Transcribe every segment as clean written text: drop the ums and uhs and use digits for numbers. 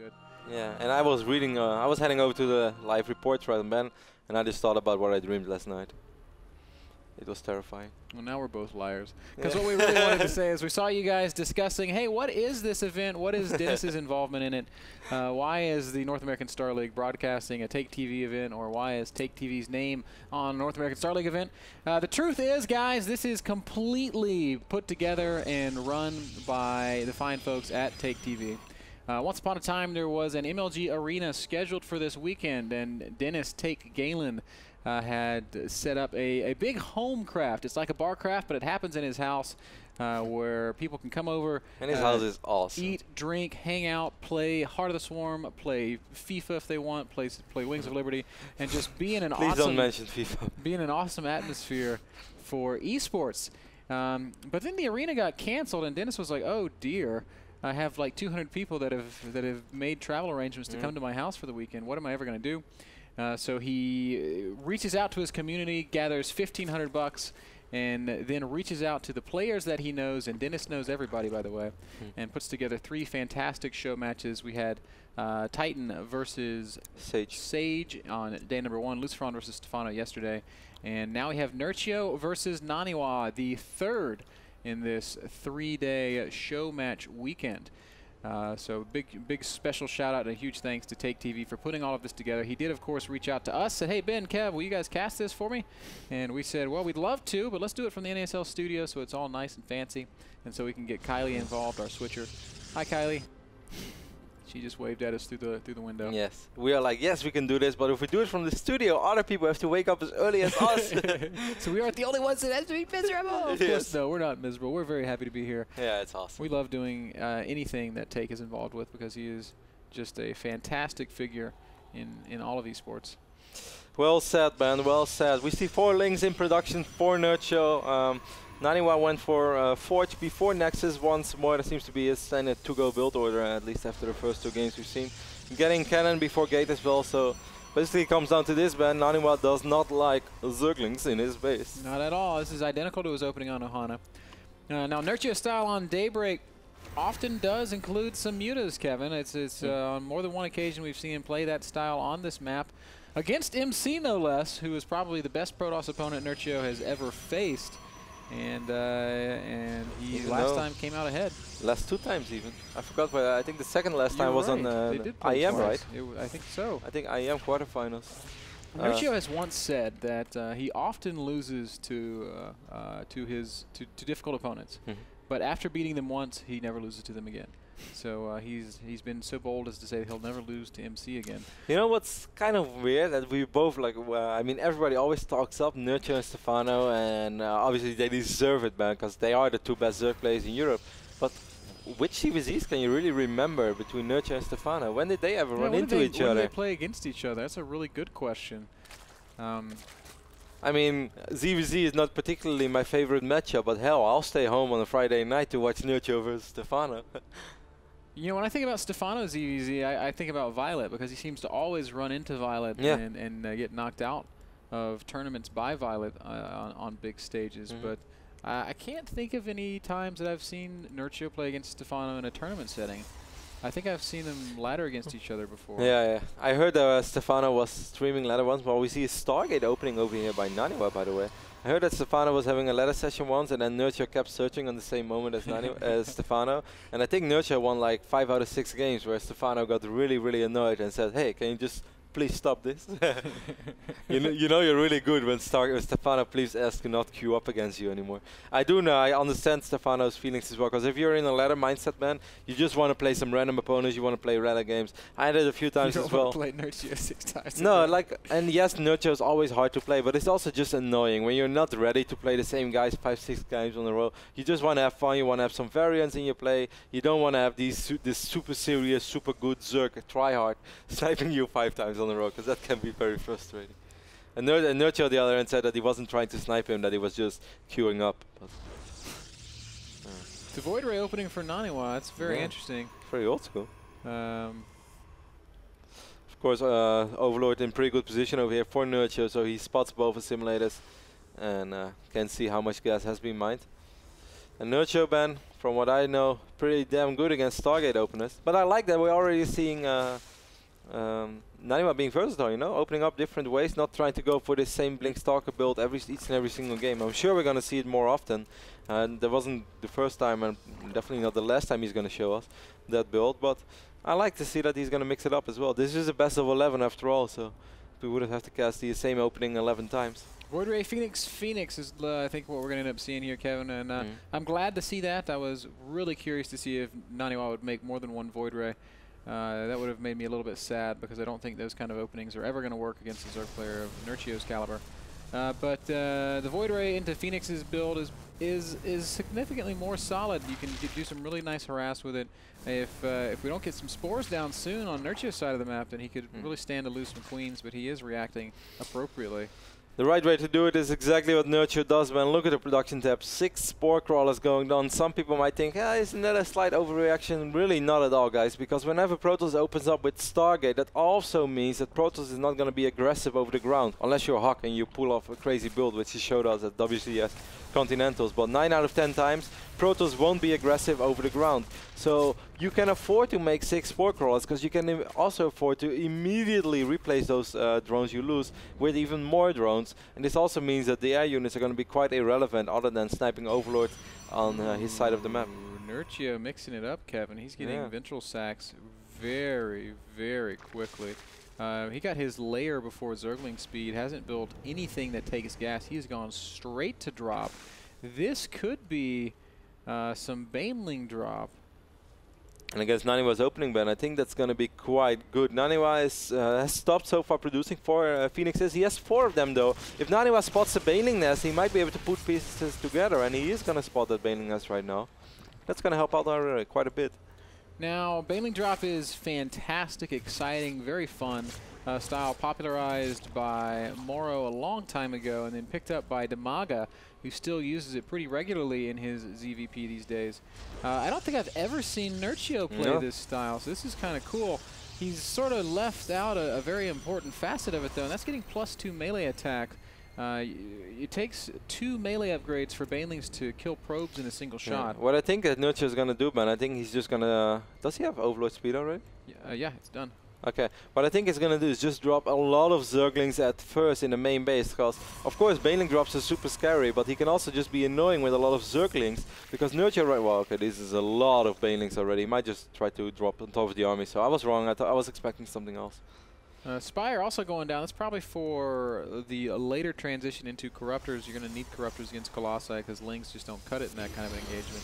good. Yeah, and I was reading, I was heading over to the live reports right then, and I just thought about what I dreamed last night. It was terrifying. Well, now we're both liars. Because what we really wanted to say is we saw you guys discussing, hey, what is this event? What is Dennis's involvement in it? Why is the North American Star League broadcasting a TakeTV event, or why is TakeTV's name on North American Star League event? The truth is, guys, this is completely put together and run by the fine folks at TakeTV. Once upon a time, there was an MLG arena scheduled for this weekend, and Dennis Take Galen had set up a big HomeCraft. It's like a bar craft, but it happens in his house where people can come over. And his house is awesome. Eat, drink, hang out, play Heart of the Swarm, play FIFA if they want, play Wings of Liberty, and just be in an Please don't mention FIFA. Be in an awesome atmosphere for esports. But then the arena got canceled, and Dennis was like, "Oh dear, I have like 200 people that have made travel arrangements to come to my house for the weekend. What am I ever going to do?" So he reaches out to his community, gathers $1,500, and then reaches out to the players that he knows, and Dennis knows everybody, by the way, and puts together 3 fantastic show matches. We had Titan versus Sage on day number 1, Luciferon versus Stefano yesterday, and now we have Nerchio versus Naniwa, the 3rd in this 3-day show match weekend. So big special shout out and a huge thanks to TakeTV for putting all of this together. He did, of course, reach out to us, said, "Hey, Ben, Kev, will you guys cast this for me?" And we said, "Well, we'd love to, but let's do it from the NASL studio so it's all nice and fancy, and so we can get Kylie involved, our switcher." Hi, Kylie. She just waved at us through the window. Yes, we are like, yes, we can do this, but if we do it from the studio, other people have to wake up as early as us. So we aren't the only ones that have to be miserable. Of course, no, we're not miserable. We're very happy to be here. Yeah, it's awesome. We love doing anything that Take is involved with because he is just a fantastic figure in all of esports. Well said, man. Well said. We see 4 links in production for Nerchio. Naniwa went for Forge before Nexus once more. That seems to be his standard to-go build order, at least after the first 2 games we've seen. Getting Cannon before Gate as well, so basically it comes down to this, man. Naniwa does not like Zerglings in his base. Not at all. This is identical to his opening on Ohana. Now, Nerchio style on Daybreak often does include some mutas, Kevin. It's on more than one occasion we've seen him play that style on this map. Against MC, no less, who is probably the best Protoss opponent Nerchio has ever faced. And he last time came out ahead. Last 2 times even. I forgot, but I think the second last time was on IEM, right? I think so. I think IEM quarterfinals. Nerchio has once said that he often loses to difficult opponents, but after beating them once, he never loses to them again. So he's been so bold as to say he'll never lose to MC again. You know what's kind of weird? That we both like, I mean, everybody always talks up Nerchio and Stefano, and obviously they deserve it, man, because they are the 2 best Zerg players in Europe. But which CVZs can you really remember between Nerchio and Stefano? When did they ever run into each other? When did they play against each other? That's a really good question. I mean, ZVZ is not particularly my favorite matchup, but hell, I'll stay home on a Friday night to watch Nerchio versus Stefano. You know, when I think about Stefano ZVZ, I think about Violet, because he seems to always run into Violet and get knocked out of tournaments by Violet on big stages. But I can't think of any times that I've seen Nerchio play against Stefano in a tournament setting. I think I've seen them ladder against each other before. Yeah. I heard Stefano was streaming ladder once, but we see a Stargate opening over here by Naniwa, by the way. I heard that Stefano was having a ladder session once, and then Nerchio kept searching on the same moment as Stefano. And I think Nerchio won like 5 out of 6 games, where Stefano got really, really annoyed and said, "Hey, can you just please stop this?" you know you're really good when Stefano please ask to not queue up against you anymore. I understand Stefano's feelings as well, because if you're in a ladder mindset, man, you just want to play some random opponents, you want to play ladder games. I did a few times as well. You don't want to play Nerchio 6 times. No, and yes, Nerchio is always hard to play, but it's also just annoying when you're not ready to play the same guys 5-6 games in a row. You just want to have fun, you want to have some variance in your play. You don't want to have this super serious, super good Zerg tryhard sniping you 5 times on the road, because that can be very frustrating. And Nerchio on the other end said that he wasn't trying to snipe him, that he was just queuing up. But the Void Ray opening for Naniwa, that's very interesting. Very old school. Of course, Overlord in pretty good position over here for Nerchio, so he spots both the simulators and can see how much gas has been mined. And Nerchio, Ben, from what I know, pretty damn good against Stargate openers. But I like that we're already seeing Naniwa being versatile, you know, opening up different ways, not trying to go for this same Blink Stalker build each and every single game. I'm sure we're going to see it more often. And that wasn't the first time, and definitely not the last time he's going to show us that build. But I like to see that he's going to mix it up as well. This is a best of 11 after all, so we wouldn't have to cast the same opening 11 times. Void Ray Phoenix is I think what we're going to end up seeing here, Kevin, and I'm glad to see that. I was really curious to see if Naniwa would make more than one Void Ray. That would have made me a little bit sad because I don't think those kind of openings are ever going to work against a Zerg player of Nerchio's caliber. But the Void Ray into Phoenix's build is significantly more solid. You can do some really nice harass with it. If we don't get some spores down soon on Nerchio's side of the map, then he could really stand to lose some queens, but he is reacting appropriately. The right way to do it is exactly what Nerchio does, man. Look at the production tab. 6 spore crawlers going on. Some people might think, isn't that a slight overreaction? Really not at all, guys, because whenever Protoss opens up with Stargate, that also means that Protoss is not going to be aggressive over the ground, unless you're Huck and you pull off a crazy build, which he showed us at WCS Continentals. But 9 out of 10 times, Protoss won't be aggressive over the ground. So you can afford to make 6 spore crawlers, because you can also afford to immediately replace those drones you lose with even more drones. And this also means that the air units are going to be quite irrelevant other than sniping Overlord on his side of the map. Nerchio mixing it up, Kevin. He's getting ventral sacks very, very quickly. He got his layer before Zergling speed, hasn't built anything that takes gas. He's gone straight to drop. This could be some Baneling drop. And against Naniwa's opening ban, I think that's going to be quite good. Naniwa has stopped so far producing 4 Phoenixes. He has 4 of them though. If Naniwa spots a Baneling nest, he might be able to put pieces together, and he is going to spot that Baneling nest right now. That's going to help out already quite a bit. Now, Baneling drop is fantastic, exciting, very fun. Style popularized by Moro a long time ago and then picked up by Demaga, who still uses it pretty regularly in his ZVP these days. I don't think I've ever seen Nerchio play this style, so this is kind of cool. He's sort of left out a very important facet of it, though, and that's getting +2 melee attack. It takes 2 melee upgrades for Banelings to kill probes in a single shot. What I think that Nerchio is going to do, man, I think he's just going to... Does he have Overlord speed already? Yeah, it's done. Okay, what I think it's going to do is just drop a lot of Zerglings at first in the main base, because of course Baneling drops are super scary, but he can also just be annoying with a lot of Zerglings, because Nerchio, right, well, okay, this is a lot of Banelings already. He might just try to drop on top of the army, so I was wrong. I was expecting something else. Spire also going down. That's probably for the later transition into Corruptors. You're going to need Corruptors against Colossi, because Lings just don't cut it in that kind of engagement.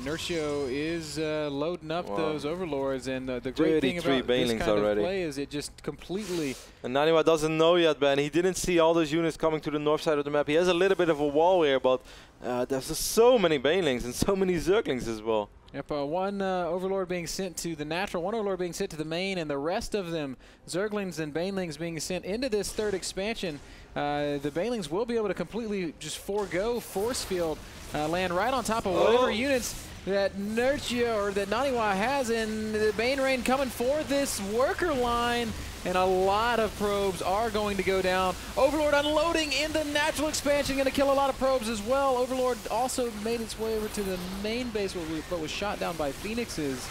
Nerchio is loading up those Overlords, and the great thing about this kind of play is it just completely... And Naniwa doesn't know yet, Ben. He didn't see all those units coming to the north side of the map. He has a little bit of a wall here, but there's just so many Banelings and so many Zerglings as well. Yep, one Overlord being sent to the natural, one Overlord being sent to the main, and the rest of them, Zerglings and Banelings, being sent into this 3rd expansion. The Banelings will be able to completely just forego force field, land right on top of whatever units that Nerchio or that Naniwa has, and the Bane Rain coming for this worker line, and a lot of probes are going to go down. Overlord unloading in the natural expansion, going to kill a lot of probes as well. Overlord also made its way over to the main base, but was shot down by Phoenixes.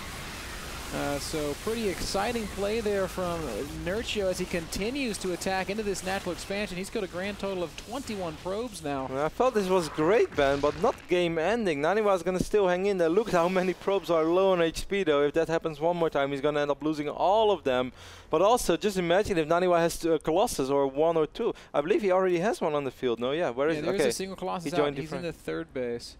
So pretty exciting play there from Nerchio as he continues to attack into this natural expansion. He's got a grand total of 21 probes now. I felt this was great, Ben, but not game ending. Naniwa is going to still hang in there. Look how many probes are low on HP, though. If that happens one more time, he's going to end up losing all of them. But also, just imagine if Naniwa has Colossus or 1 or 2. I believe he already has one on the field. No, yeah, where is it? There's a single Colossus out. He's in the 3rd base.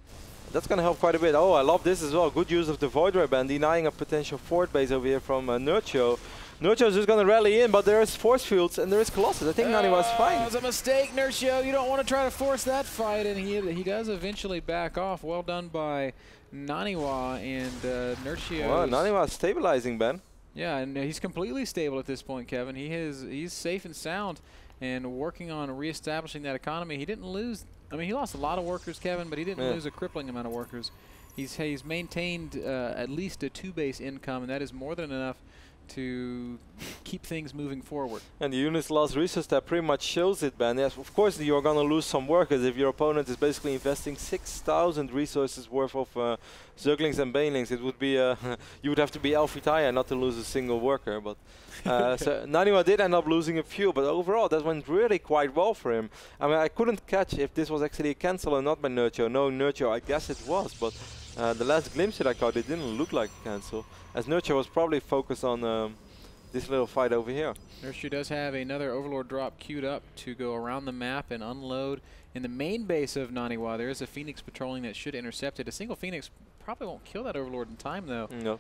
That's going to help quite a bit. Oh, I love this as well. Good use of the Void Ray Band, denying a potential 4th base over here from Nerchio. Nerchio is just going to rally in, but there's force fields and there is Colossus. I think Naniwa's fine. That was a mistake, Nerchio. You don't want to try to force that fight, and he does eventually back off. Well done by Naniwa and Nerchio. Wow, Naniwa is stabilizing, Ben. Yeah, and he's completely stable at this point, Kevin. He's safe and sound and working on reestablishing that economy. He didn't lose. I mean, he lost a lot of workers, Kevin, but he didn't lose a crippling amount of workers. He's maintained at least a 2-base income, and that is more than enough to keep things moving forward. And the unit's last resource that pretty much shows it, Ben. Yes, of course you're going to lose some workers if your opponent is basically investing 6,000 resources worth of Zerglings and Banelings. It would be you would have to be Alfitaya not to lose a single worker. But so Naniwa did end up losing a few, but overall that went really quite well for him. I mean, I couldn't catch if this was actually a cancel or not by Nerchio. No, Nerchio, I guess it was, but the last glimpse that I caught, it didn't look like a cancel, as Nerchio was probably focused on this little fight over here. Nerchio does have another Overlord drop queued up to go around the map and unload in the main base of Naniwa. There is a Phoenix patrolling that should intercept it. A single Phoenix probably won't kill that Overlord in time, though. No.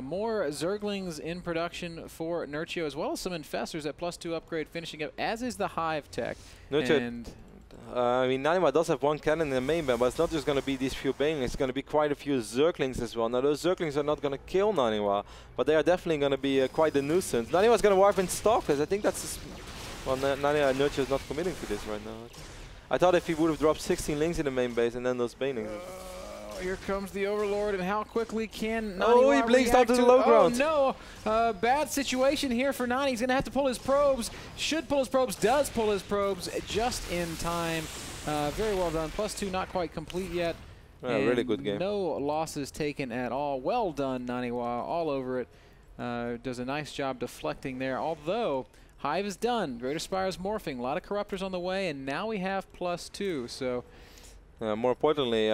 More Zerglings in production for Nerchio, as well as some Infestors at +2 upgrade finishing up, as is the Hive tech. Nerchio, and I mean, Naniwa does have one cannon in the main band, but it's not just going to be these few Banelings, it's going to be quite a few Zerglings as well. Now, those Zerglings are not going to kill Naniwa, but they are definitely going to be quite a nuisance. Naniwa's going to warp in Stalkers. I think that's... Well, Naniwa Nerchio is not committing to this right now. I thought if he would have dropped 16 Lings in the main base and then those Banelings. Here comes the Overlord, and how quickly can Naniwa Oh, he blinks down to the low ground. Oh no, bad situation here for Nani. He's going to have to pull his probes. Should pull his probes, does pull his probes just in time. Very well done. +2, not quite complete yet. Really good game. No losses taken at all. Well done, Naniwa, all over it. Does a nice job deflecting there, although Hive is done. Greater Spire is morphing. A lot of Corruptors on the way, and now we have +2. So, more importantly,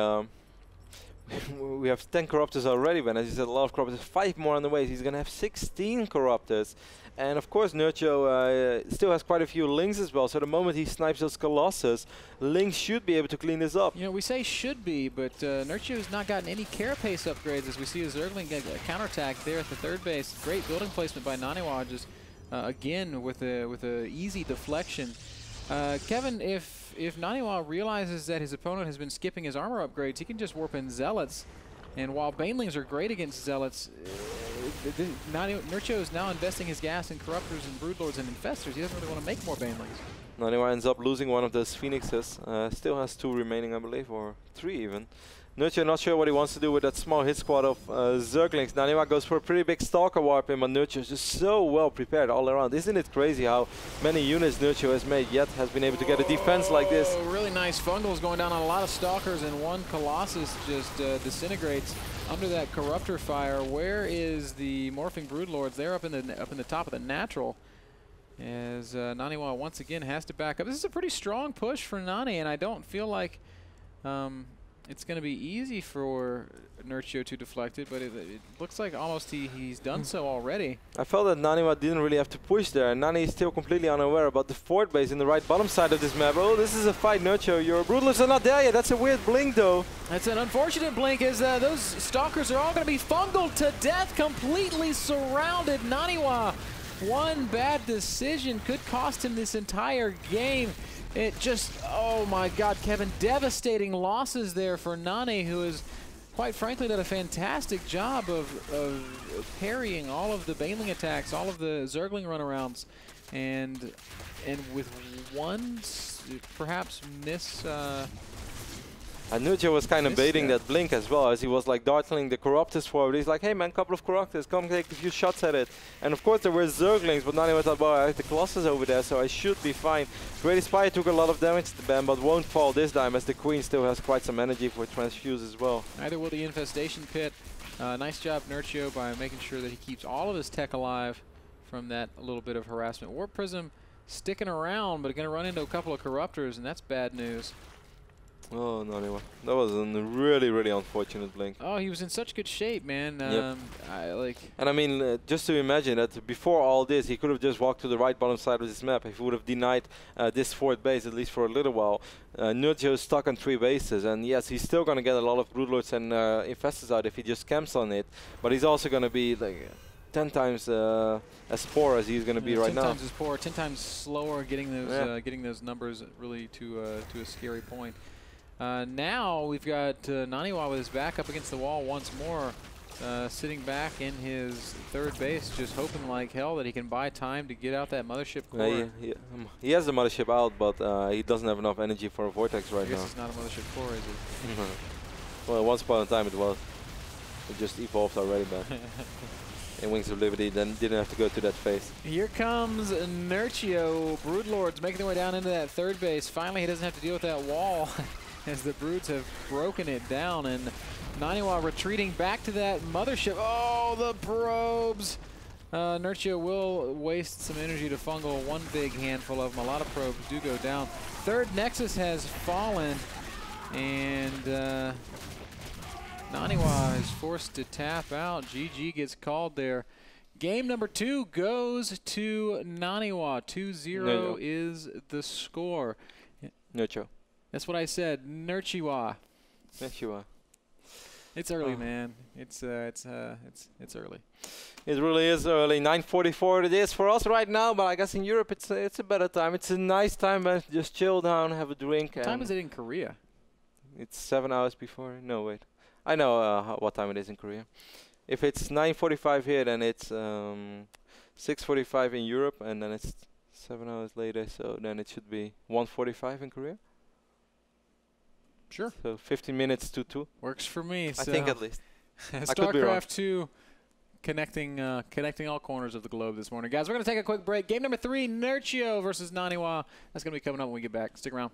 we have 10 Corruptors already, Ben. As you said, a lot of Corruptors. 5 more on the way. He's going to have 16 Corruptors. And of course, Nerchio still has quite a few Lings as well. So the moment he snipes those Colossus, Lings should be able to clean this up. You know, we say should be, but Nerchio has not gotten any carapace upgrades as we see a Zergling get a counterattack there at the third base. Great building placement by Naniwa, just again with a easy deflection. Kevin, if Naniwa realizes that his opponent has been skipping his armor upgrades, he can just warp in Zealots. And while Banelings are great against Zealots, Nerchio is now investing his gas in Corruptors and Broodlords and Infestors. He doesn't really want to make more Banelings. Naniwa ends up losing one of those Phoenixes. Still has 2 remaining, I believe, or 3 even. Nerchio not sure what he wants to do with that small hit squad of Zerglings. Naniwa goes for a pretty big Stalker warp in, but Nerchio is just so well prepared all around. Isn't it crazy how many units Nerchio has made, yet has been able to get a defense like this? Really nice Fungals going down on a lot of Stalkers, and one Colossus just disintegrates under that Corruptor fire. Where is the Morphing Broodlords? They're up in the top of the natural. As Naniwa once again has to back up. This is a pretty strong push for Nani, and I don't feel like it's going to be easy for Nerchio to deflect it, but it looks like almost he's done so already. I felt that Naniwa didn't really have to push there, and Nani is still completely unaware about the fourth base in the right bottom side of this map. Oh, this is a fight, Nerchio. Your Broodlords are not there yet. That's a weird blink, though. That's an unfortunate blink, as those Stalkers are all going to be fungled to death, completely surrounded. Naniwa, one bad decision could cost him this entire game. It just, oh my God, Kevin, devastating losses there for Nani, who has, quite frankly, done a fantastic job of parrying all of the Baneling attacks, all of the Zergling runarounds, and with one perhaps miss. And Nerchio was kind of baiting that blink as well, as he was like dartling the Corruptors forward. He's like, hey man, couple of Corruptors, come take a few shots at it. And of course there were Zerglings, but Naniwa thought, well, I have the Colossus over there, so I should be fine. Great Spire took a lot of damage to the ban, but won't fall this time, as the Queen still has quite some energy for Transfuse as well. Neither will the Infestation Pit. Nice job, Nerchio, by making sure that he keeps all of his tech alive from that little bit of harassment. Warp Prism sticking around, but going to run into a couple of Corruptors, and that's bad news. Oh, Naniwa. That was a really, really unfortunate blink. Oh, he was in such good shape, man. Yep. And I mean, just to imagine that before all this, he could have just walked to the right bottom side of this map. If he would have denied this fourth base, at least for a little while. Nerchio is stuck on 3 bases, and yes, he's still going to get a lot of Broodlords and Infestors out if he just camps on it. But he's also going to be like 10 times as poor as he's going to be right now. 10 times as poor, 10 times slower, getting those numbers really to a scary point. Now we've got Naniwa with his back up against the wall once more, sitting back in his third base, just hoping like hell that he can buy time to get out that Mothership core. He has the Mothership out, but he doesn't have enough energy for a Vortex right now. I guess it's not a Mothership core, is it? Well, once upon a time it was. It just evolved already, man. in Wings of Liberty, then didn't have to go to that phase. Here comes Nerchio. Broodlords making their way down into that third base. Finally, he doesn't have to deal with that wall as the Broods have broken it down. And Naniwa retreating back to that mothership. Oh, the probes! Nerchio will waste some energy to fungal one big handful of them. A lot of probes do go down. Third Nexus has fallen, and Naniwa is forced to tap out. GG gets called there. Game number 2 goes to Naniwa. 2-0 is the score. Nerchio. That's what I said. Nerchiwa. Nerchio. It's early, man. It's early. It really is early. 9:44 it is for us right now, but I guess in Europe it's a better time. It's a nice time, man. Just chill down, have a drink. What time is it in Korea? It's 7 hours before. No, wait. I know what time it is in Korea. If it's 9:45 here, then it's 6:45 in Europe, and then it's 7 hours later. So then it should be 1:45 in Korea. Sure. So 15 minutes to 2. Works for me. I think at least. StarCraft 2 connecting all corners of the globe this morning. Guys, we're going to take a quick break. Game number 3, Nerchio versus Naniwa. That's going to be coming up when we get back. Stick around.